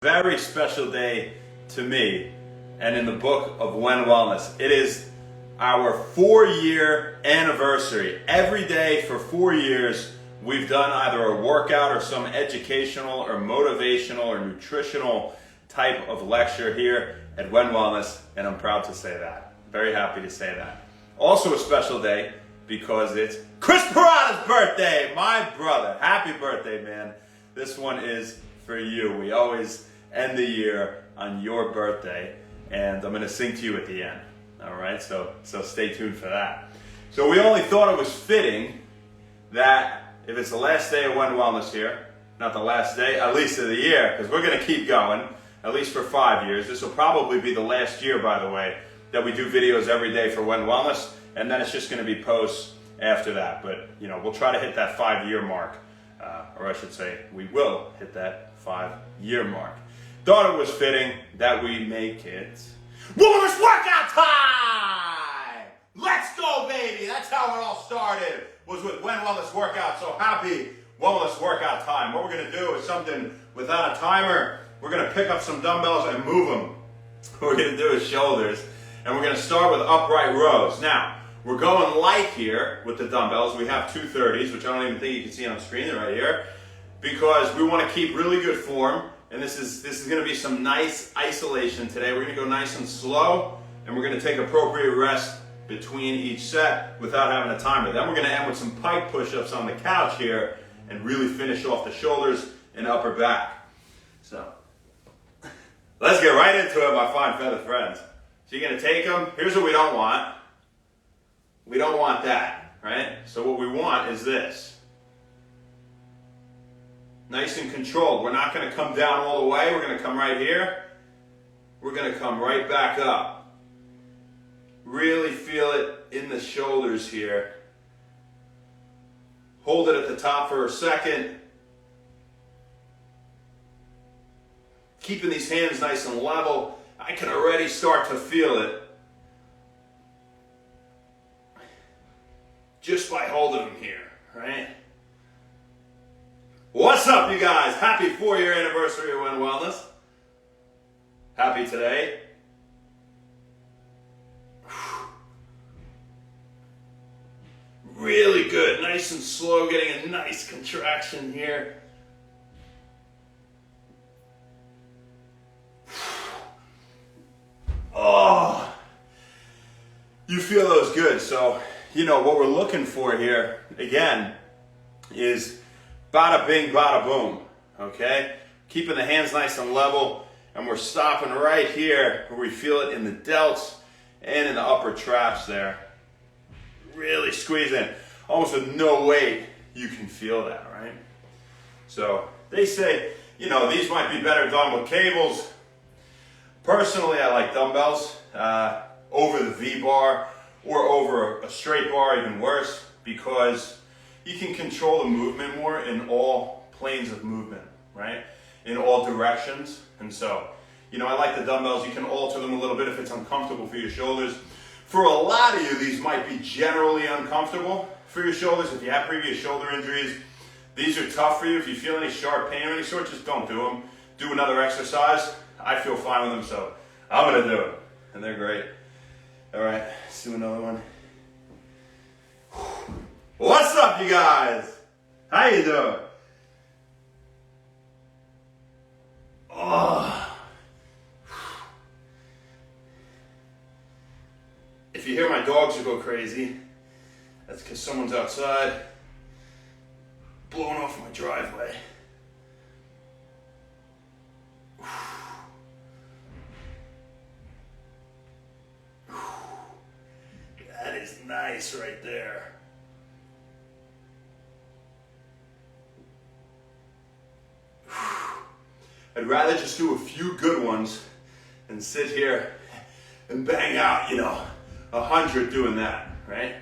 Very special day to me and in the book of Wend Wellness. It is our 4-year anniversary. Every day for 4 years, we've done either a workout or some educational or motivational or nutritional type of lecture here at Wend Wellness, and I'm proud to say that. Very happy to say that. Also a special day because it's Chris Parada's birthday, my brother. Happy birthday, man. This one is for you. We always end the year on your birthday, and I'm going to sing to you at the end. All right, so stay tuned for that. So we only thought it was fitting that if it's the last day of Wend Wellness here, not the last day, at least of the year, because we're going to keep going, at least for 5 years. This will probably be the last year, by the way, that we do videos every day for Wend Wellness, and then it's just going to be posts after that. But, you know, we'll try to hit that 5-year mark, or I should say, we will hit that 5-year mark. Thought it was fitting that we make it Wellness Workout Time! Let's go, baby! That's how it all started, was with Wend Wellness Workout. So happy Wellness Workout Time. What we're going to do is something without a timer. We're going to pick up some dumbbells and move them. What we're going to do is shoulders, and we're going to start with upright rows. Now, we're going light here with the dumbbells. We have 230s, which I don't even think you can see on the screen right here, because we want to keep really good form. And this is going to be some nice isolation today. We're going to go nice and slow, and we're going to take appropriate rest between each set without having a timer. Then we're going to end with some pike push-ups on the couch here and really finish off the shoulders and upper back. So let's get right into it, my fine feathered friends. So you're going to take them. Here's what we don't want. We don't want that, right? So what we want is this. Nice and controlled. We're not going to come down all the way. We're going to come right here. We're going to come right back up. Really feel it in the shoulders here. Hold it at the top for a second. Keeping these hands nice and level. I can already start to feel it just by holding them here, right? What's up, you guys? Happy 4-year anniversary of Wend Wellness. Happy today. Really good. Nice and slow, getting a nice contraction here. Oh, you feel those good. So, you know, what we're looking for here, again, is bada bing, bada boom, okay? Keeping the hands nice and level, and we're stopping right here where we feel it in the delts and in the upper traps there. Really squeeze in. Almost with no weight, you can feel that, right? So they say, you know, these might be better done with cables. Personally, I like dumbbells over the V-bar or over a straight bar, even worse, because you can control the movement more in all planes of movement, right? In all directions. And so, you know, I like the dumbbells. You can alter them a little bit if it's uncomfortable for your shoulders. For a lot of you, these might be generally uncomfortable for your shoulders. If you have previous shoulder injuries, these are tough for you. If you feel any sharp pain of any sort, just don't do them. Do another exercise. I feel fine with them, so I'm going to do it. And they're great. All right, let's do another one. What's up, you guys? How you doing? Oh. If you hear my dogs go crazy, that's because someone's outside blowing off my driveway. That is nice right there. I'd rather just do a few good ones than sit here and bang out, you know, 100 doing that, right?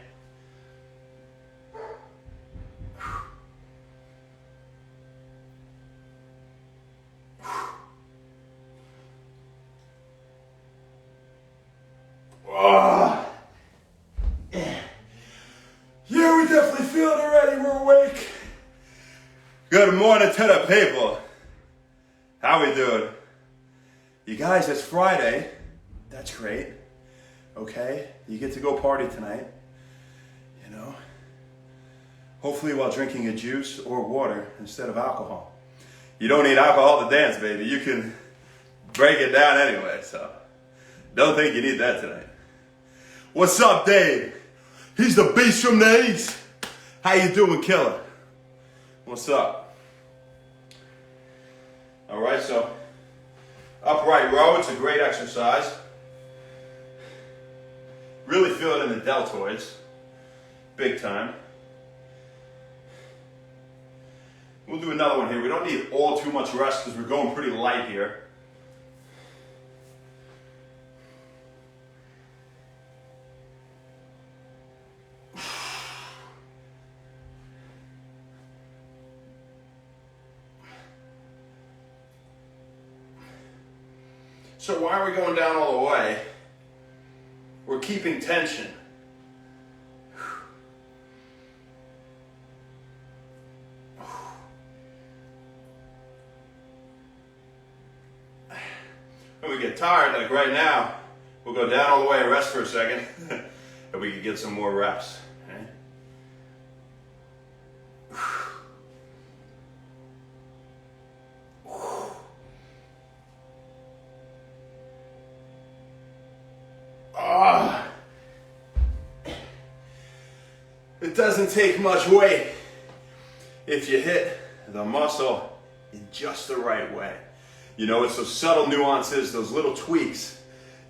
Oh. Yeah, we definitely feel it already. We're awake. Good morning to the people. How we doing? You guys, it's Friday. That's great. Okay? You get to go party tonight. You know? Hopefully while drinking a juice or water instead of alcohol. You don't need alcohol to dance, baby. You can break it down anyway, so don't think you need that tonight. What's up, Dave? He's the beast from the east. How you doing, killer? What's up? All right, so upright row, it's a great exercise. Really feel it in the deltoids, big time. We'll do another one here. We don't need all too much rest because we're going pretty light here. So why are we going down all the way? We're keeping tension. When we get tired, like right now, we'll go down all the way and rest for a second, and we can get some more reps. Okay? It doesn't take much weight if you hit the muscle in just the right way. You know, it's those subtle nuances, those little tweaks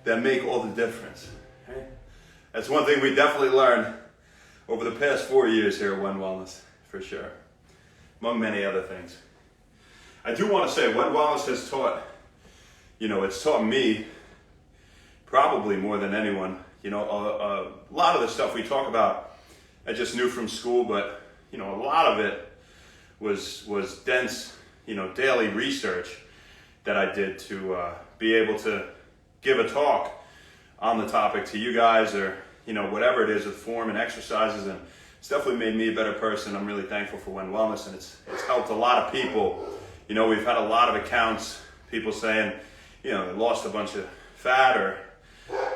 that make all the difference. Okay? That's one thing we definitely learned over the past 4 years here at Wend Wellness, for sure, among many other things. I do want to say, Wend Wellness has taught, it's taught me probably more than anyone. A lot of the stuff we talk about, I just knew from school, but, a lot of it was dense, daily research that I did to be able to give a talk on the topic to you guys, or, whatever it is with form and exercises, and it's definitely made me a better person. I'm really thankful for Wend Wellness, and it's helped a lot of people. We've had a lot of accounts, people saying, they lost a bunch of fat, or,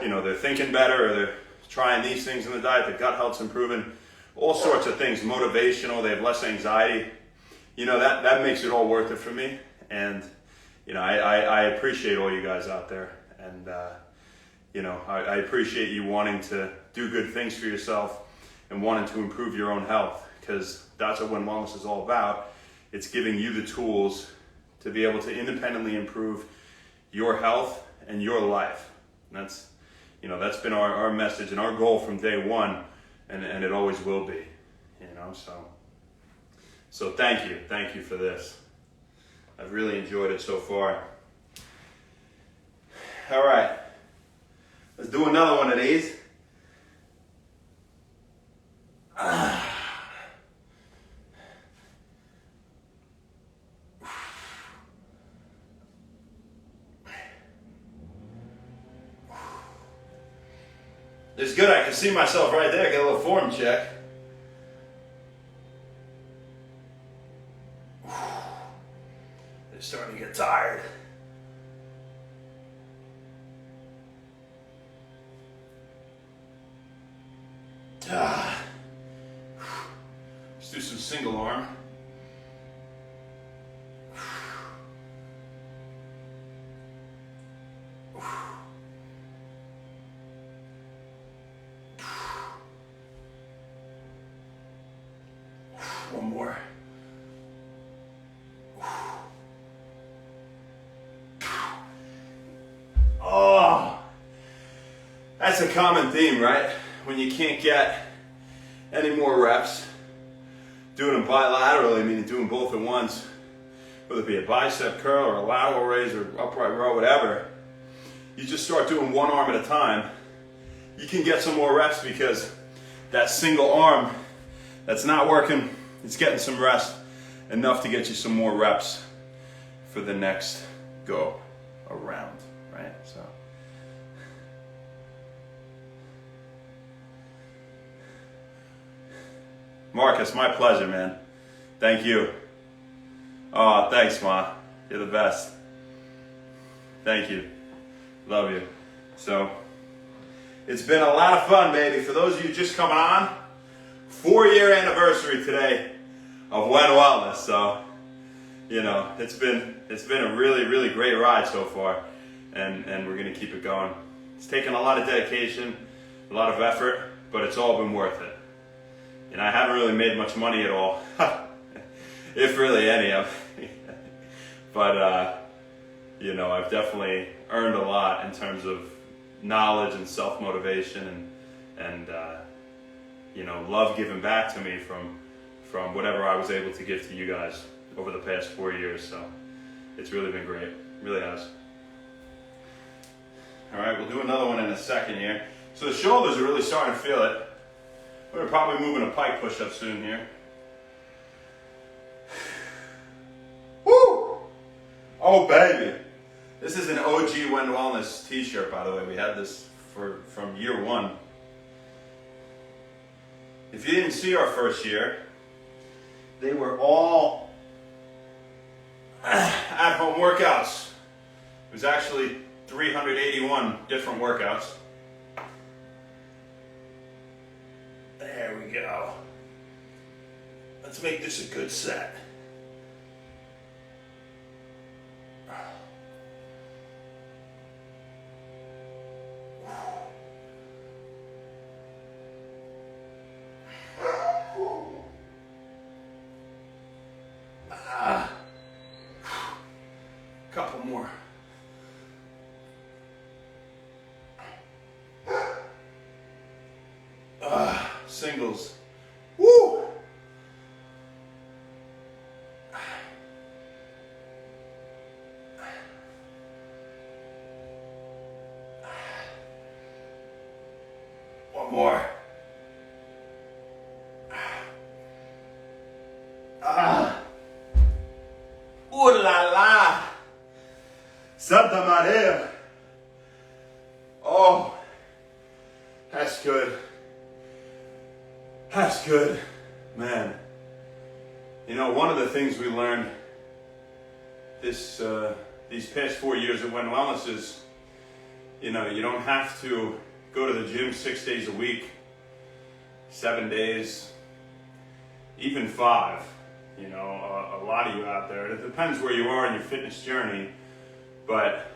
they're thinking better, or they're trying these things in the diet, the gut health's improving, all sorts of things, motivational, they have less anxiety. That makes it all worth it for me. And, I appreciate all you guys out there. And, I appreciate you wanting to do good things for yourself and wanting to improve your own health, because that's what Wend Wellness is all about. It's giving you the tools to be able to independently improve your health and your life. And that's been our message and our goal from day one, and it always will be, so thank you for this. I've really enjoyed it so far. All right, let's do another one of these. It's good, I can see myself right there, get a little form check. They're starting to get tired. Let's do some single arm. One more. Oh, that's a common theme, right? When you can't get any more reps, doing them bilaterally, meaning doing both at once, whether it be a bicep curl or a lateral raise or upright row, whatever, you just start doing one arm at a time. You can get some more reps because that single arm that's not working, it's getting some rest, enough to get you some more reps for the next go around, right? So, Marcus, my pleasure, man. Thank you. Oh, thanks, Ma. You're the best. Thank you. Love you. So, it's been a lot of fun, baby. For those of you just coming on, 4-year anniversary today of Wend Wellness. So, you know, it's been a really, really great ride so far, and we're gonna keep it going. It's taken a lot of dedication, a lot of effort, but it's all been worth it. And I haven't really made much money at all, if really any of it. But you know, I've definitely earned a lot in terms of knowledge and self-motivation, and you know, love given back to me from whatever I was able to give to you guys over the past 4 years. So it's really been great, really has. All right, we'll do another one in a second here. So the shoulders are really starting to feel it. We're probably moving a pike push-up soon here. Woo! Oh baby! This is an OG Wend Wellness t-shirt, by the way. We had this from year one. If you didn't see our first year, they were all at-home workouts. It was actually 381 different workouts. There we go. Let's make this a good set. Couple more. Singles. Woo! One more. Ooh la la! Santa Maria! Oh, that's good. That's good, man. You know, one of the things we learned these past 4 years at Wend Wellness is, you know, you don't have to go to the gym 6 days a week, 7 days, even 5. You know, a lot of you out there. It depends where you are in your fitness journey, but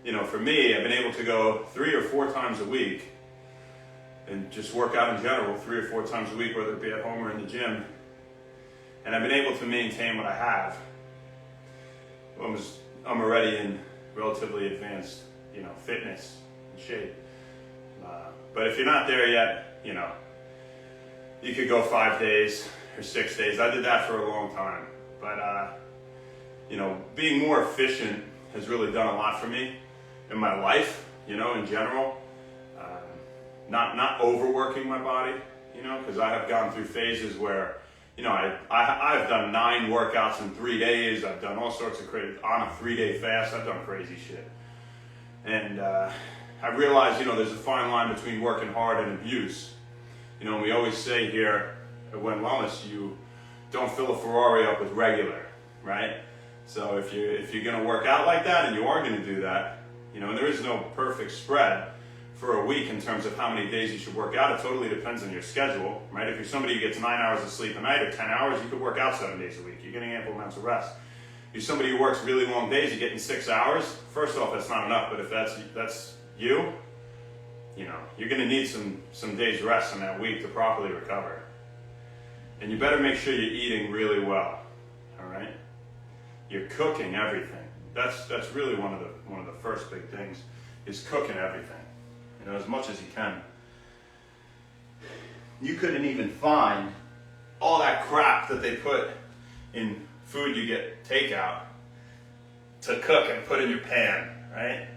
you know, for me, I've been able to go 3 or 4 times a week and just work out in general 3 or 4 times a week, whether it be at home or in the gym. And I've been able to maintain what I have. I'm already in relatively advanced, you know, fitness and shape. But if you're not there yet, you know, you could go 5 days or 6 days. I did that for a long time. But, you know, being more efficient has really done a lot for me in my life, you know, in general. Not overworking my body, you know, because I have gone through phases where, you know, I've done 9 workouts in 3 days. I've done all sorts of crazy, on a 3-day fast, I've done crazy shit. And I realized, you know, there's a fine line between working hard and abuse. You know, we always say here at Wend Wellness, you don't fill a Ferrari up with regular, right? So if you're gonna work out like that, and you are gonna do that, you know, and there is no perfect spread for a week in terms of how many days you should work out. It totally depends on your schedule, right? If you're somebody who gets 9 hours of sleep a night or 10 hours, you could work out 7 days a week. You're getting ample amounts of rest. If you're somebody who works really long days, you're getting 6 hours. First off, that's not enough, but if that's you, you know, you're gonna need some days rest in that week to properly recover. And you better make sure you're eating really well, all right? You're cooking everything. That's really one of the first big things, is cooking everything. You know, as much as you can. You couldn't even find all that crap that they put in food you get takeout to cook and put in your pan, right?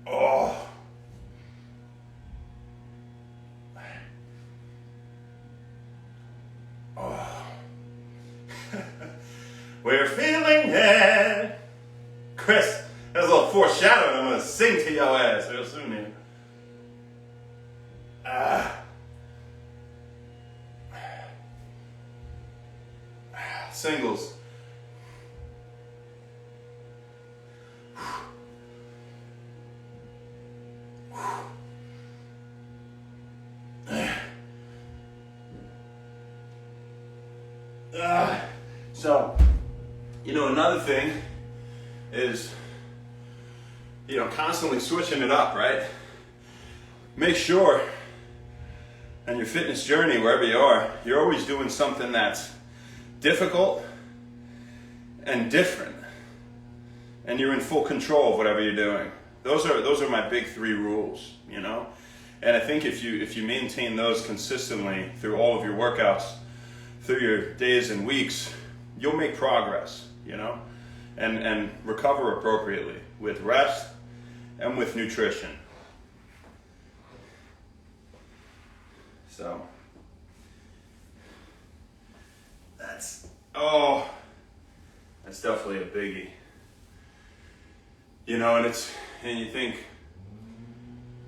Oh. Oh. We're feeling it. Chris, there's a little foreshadowing I'm going to sing to your ass real soon here. singles. So, another thing is, constantly switching it up, right? Make sure on your fitness journey, wherever you are, you're always doing something that's difficult and different, and you're in full control of whatever you're doing. Those are my big 3 rules, And I think if you maintain those consistently through all of your workouts, through your days and weeks, you'll make progress, and recover appropriately with rest and with nutrition. So that's definitely a biggie. And you think,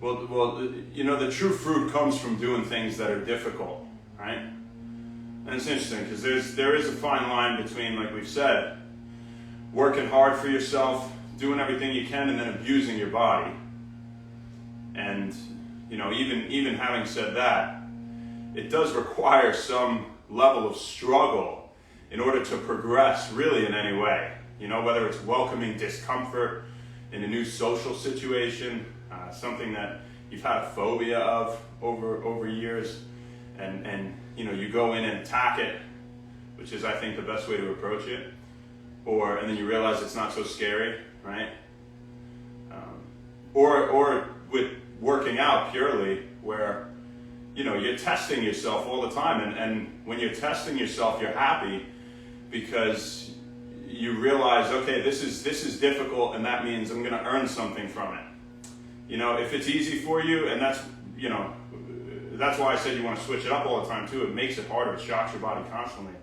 well, the true fruit comes from doing things that are difficult, right? And it's interesting because there is a fine line between, like we've said, working hard for yourself, doing everything you can, and then abusing your body. And even having said that, it does require some level of struggle in order to progress really in any way. Whether it's welcoming discomfort in a new social situation, something that you've had a phobia of over years, and you go in and attack it, which is, I think, the best way to approach it, and then you realize it's not so scary, right? Or with working out purely, where you're testing yourself all the time, and when you're testing yourself, you're happy because you realize, okay, this is difficult, and that means I'm going to earn something from it. If it's easy for you, and that's why I said you want to switch it up all the time too. It makes it harder. It shocks your body constantly.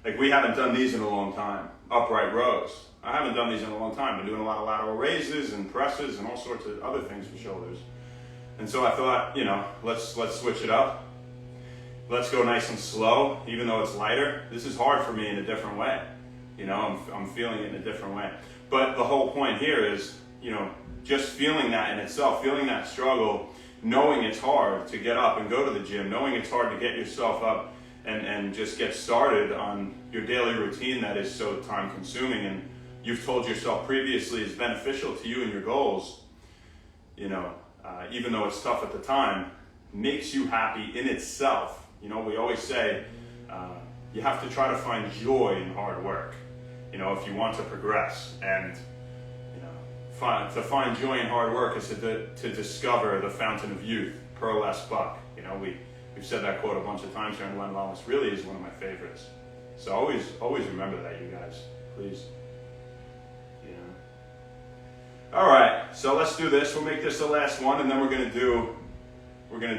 Like, we haven't done these in a long time. Upright rows. I haven't done these in a long time. Been doing a lot of lateral raises and presses and all sorts of other things for shoulders. And so I thought, let's switch it up. Let's go nice and slow, even though it's lighter. This is hard for me in a different way. I'm feeling it in a different way. But the whole point here is, just feeling that in itself, feeling that struggle, knowing it's hard to get up and go to the gym, knowing it's hard to get yourself up and just get started on your daily routine that is so time consuming, and you've told yourself previously is beneficial to you and your goals, even though it's tough at the time, makes you happy in itself. We always say you have to try to find joy in hard work, if you want to progress. And to find joy in hard work is to discover the fountain of youth, pearl est buck. We've said that quote a bunch of times here in Wend Wellness. Really is one of my favorites. So always remember that, you guys, please. All right, so let's do this. We'll make this the last one, and then we're gonna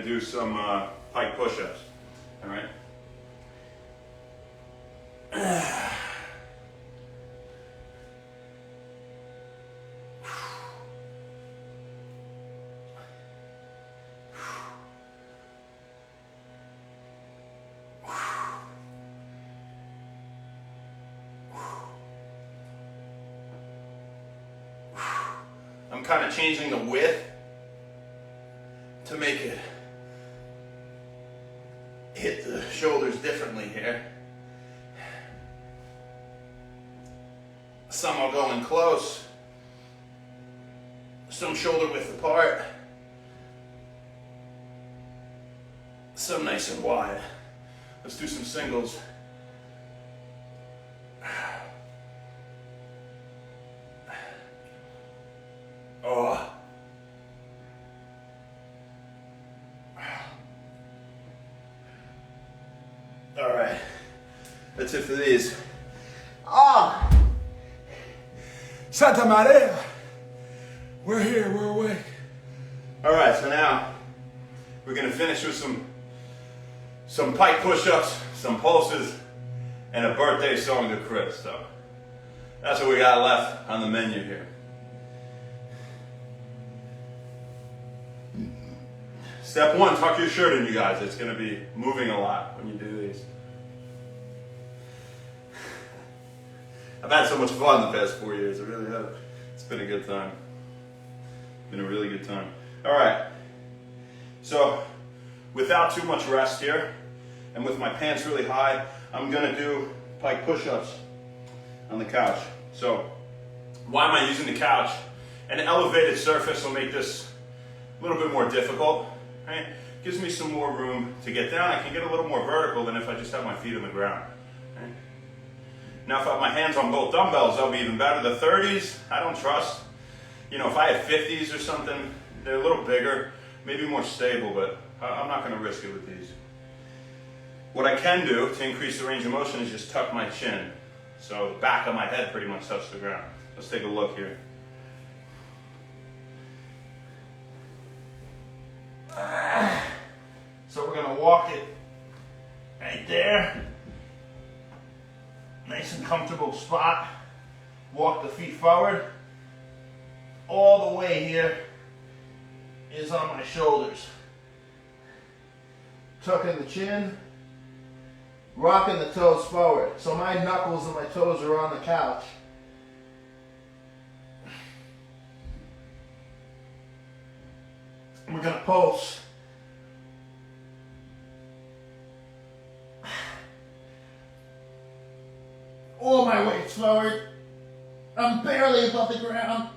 do some pike push-ups. All right. I'm kind of changing the width to make it hit the shoulders differently here. Some I'll go in close, some shoulder width apart, some nice and wide. Let's do some singles. Oh. All right, that's it for these. Ah, Santa Maria, we're here, we're awake. All right, so now we're gonna finish with some pike push-ups, some pulses, and a birthday song to Chris. So that's what we got left on the menu here. Step one, tuck your shirt in, you guys. It's going to be moving a lot when you do these. I've had so much fun the past 4 years. I really have. It's been a good time. Been a really good time. All right. So, without too much rest here, and with my pants really high, I'm gonna do pike push-ups on the couch. So, why am I using the couch? An elevated surface will make this a little bit more difficult, right? Gives me some more room to get down. I can get a little more vertical than if I just have my feet on the ground. Right? Now, if I have my hands on both dumbbells, that'll be even better. The 30s, I don't trust. You know, if I had 50s or something, they're a little bigger, maybe more stable, but I'm not gonna risk it with these. What I can do to increase the range of motion is just tuck my chin. So the back of my head pretty much touches the ground. Let's take a look here. So we're gonna walk it right there. Nice and comfortable spot. Walk the feet forward. All the way here is on my shoulders. Tucking the chin. Rocking the toes forward. So my knuckles and my toes are on the couch. We're going to pulse. All my weight's forward. I'm barely above the ground.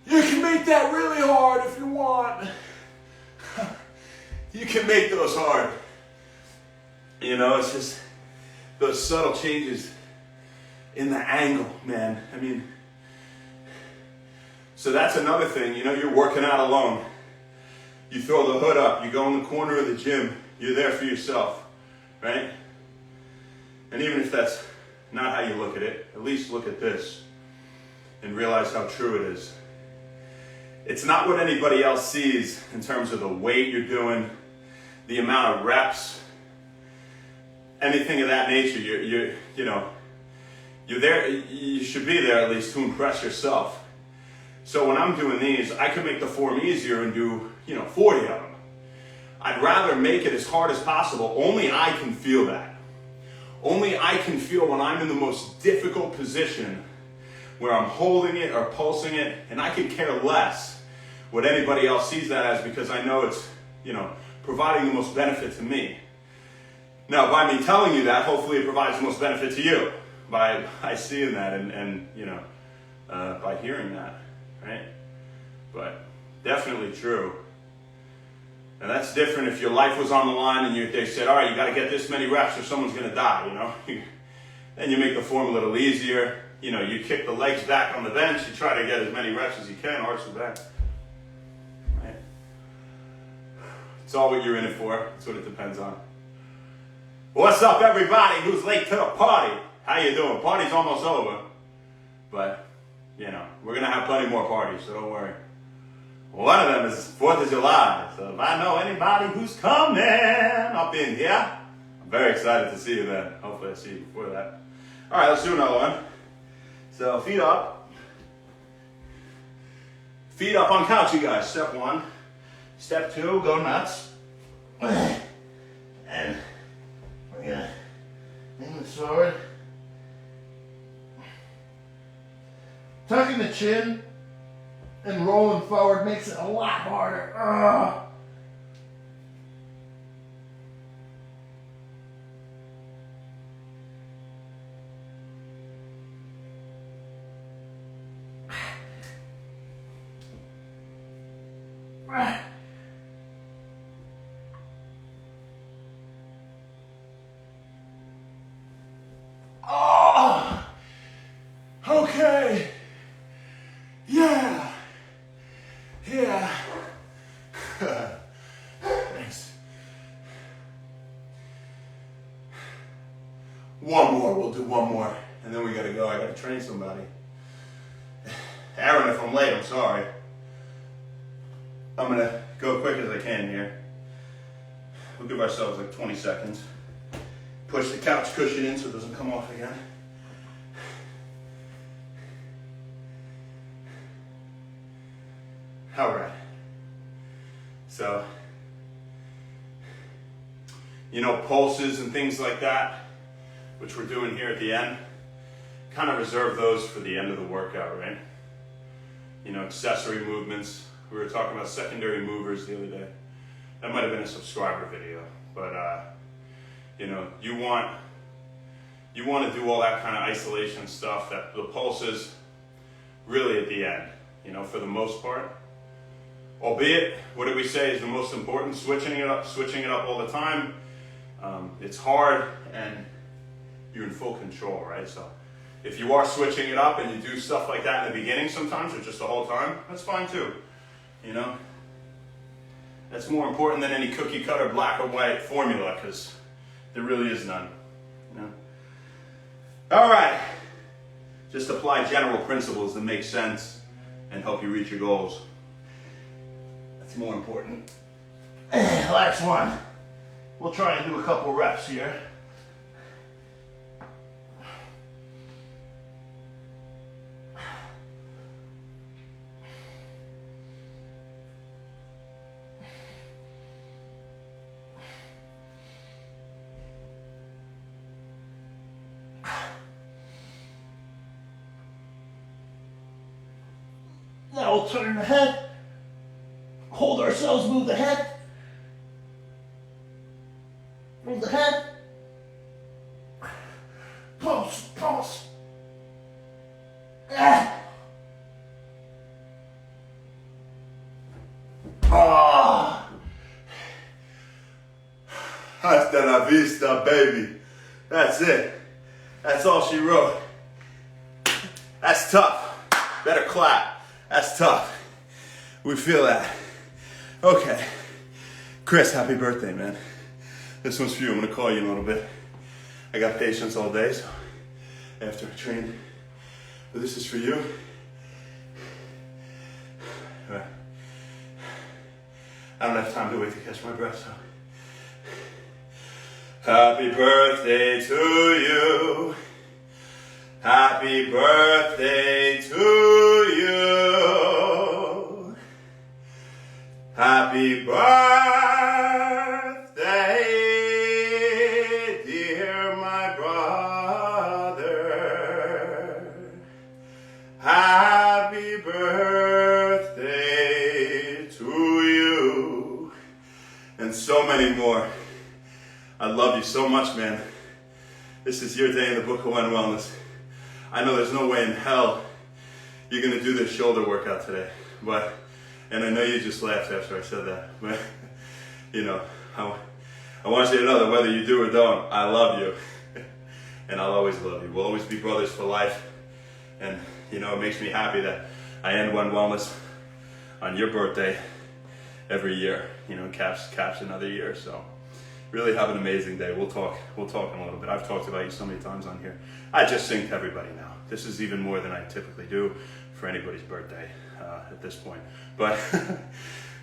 You can make that really hard if you want. You can make those hard. You know, it's just those subtle changes in the angle, man. I mean, so that's another thing. You know, you're working out alone. You throw the hood up. You go in the corner of the gym. You're there for yourself, right? And even if that's not how you look at it, at least look at this and realize how true it is. It's not what anybody else sees in terms of the weight you're doing, the amount of reps, anything of that nature. You're there. You should be there at least to impress yourself. So when I'm doing these, I can make the form easier and do 40 of them. I'd rather make it as hard as possible. Only I can feel that. Only I can feel when I'm in the most difficult position where I'm holding it or pulsing it, and I could care less what anybody else sees that as, because I know it's, providing the most benefit to me. Now, by me telling you that, hopefully it provides the most benefit to you by seeing that and by hearing that, right? But definitely true. And that's different if your life was on the line and they said, all right, you got to get this many reps or someone's going to die, Then you make the form a little easier. You kick the legs back on the bench. You try to get as many reps as you can, arch the back. Right? It's all what you're in it for. That's what it depends on. What's up, everybody who's late to the party? How you doing? Party's almost over. But, we're going to have plenty more parties, so don't worry. One of them is 4th of July, so if I know anybody who's coming up in here, I'm very excited to see you then. Hopefully I see you before that. All right, let's do another one. So feet up. Feet up on couch, you guys. Step 1. Step 2, go nuts. And we're going to bring this forward. Tucking the chin and rolling forward makes it a lot harder. Okay. Yeah. Thanks. One more, we'll do one more. And then we gotta go, I gotta train somebody. Aaron, if I'm late, I'm sorry. I'm gonna go quick as I can here. We'll give ourselves like 20 seconds. Push the couch cushion in so it doesn't come off again. All right. So, you know, pulses and things like that, which we're doing here at the end, kind of reserve those for the end of the workout, right? You know, accessory movements. We were talking about secondary movers the other day. That might have been a subscriber video, but you know, you want to do all that kind of isolation stuff. That the pulses really at the end, you know, for the most part. Albeit, what did we say is the most important? Switching it up all the time. It's hard, and you're in full control, right? So if you are switching it up and you do stuff like that in the beginning sometimes, or just the whole time, that's fine too, you know? That's more important than any cookie cutter black or white formula, because there really is none, you know? All right, just apply general principles that make sense and help you reach your goals. That's more important. Last one. We'll try and do a couple reps here. Now we'll turn the head, hold ourselves, move the head, move the head, pulse, pulse. Hasta la vista, baby. That's it. That's all she wrote. That's tough. Better clap. That's tough. We feel that. Okay. Chris, happy birthday, man. This one's for you. I'm going to call you in a little bit. I got patients all day, so after I train. But this is for you. All right. I don't have time to wait to catch my breath, so. Happy birthday to you. Happy birthday to you. Happy birthday, dear my brother. Happy birthday to you. And so many more. I love you so much, man. This is your day in the book of Wend Wellness. I know there's no way in hell you're going to do this shoulder workout today, and I know you just laughed after I said that, but, you know, I want you to know that whether you do or don't, I love you, and I'll always love you. We'll always be brothers for life, and, you know, it makes me happy that I end Wend Wellness on your birthday every year, you know, caps another year, so. Really have an amazing day. We'll talk in a little bit. I've talked about you so many times on here. I just sing to everybody now. This is even more than I typically do for anybody's birthday at this point. But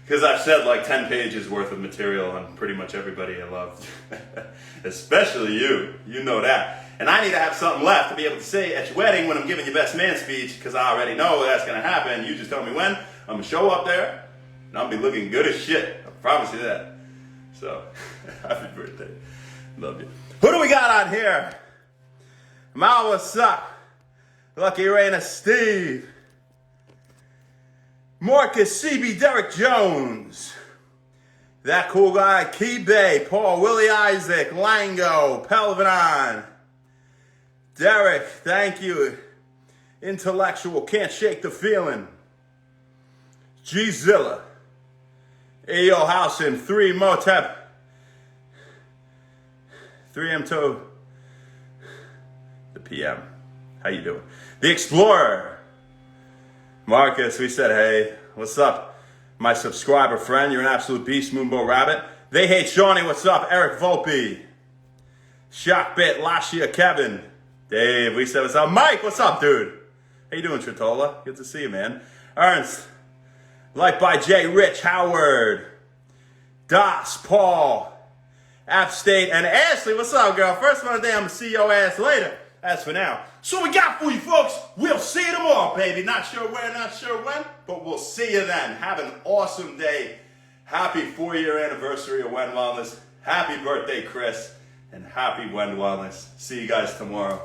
because I've said like 10 pages worth of material on pretty much everybody I love, especially you. You know that. And I need to have something left to be able to say at your wedding when I'm giving your best man speech, because I already know that's going to happen. You just tell me when. I'm going to show up there, and I'll be looking good as shit. I promise you that. So, happy birthday. Love you. Who do we got on here? Mal, what's up? Lucky Raina Steve. Marcus CB Derek Jones. That cool guy, Key Bay, Paul, Willie Isaac, Lango, Pelvinon. Derek, thank you. Intellectual, can't shake the feeling. G-Zilla. Ayo Housen, 3 Motep. 3M to the PM. How you doing? The Explorer. Marcus, we said, hey, what's up? My subscriber friend, you're an absolute beast, Moonbow Rabbit. They Hate Shawnee, what's up? Eric Volpe. Shockbit, Lashia, Kevin. Dave, we said, what's up? Mike, what's up, dude? How you doing, Tritola? Good to see you, man. Ernst. Like by J. Rich, Howard. Das, Paul. App State, and Ashley, what's up, girl? First one today, I'm gonna see your ass later. as for now. So we got for you folks. We'll see you tomorrow, baby. Not sure where, not sure when, but we'll see you then. Have an awesome day. Happy 4-year anniversary of Wend Wellness. Happy birthday, Chris. And happy Wend Wellness. See you guys tomorrow.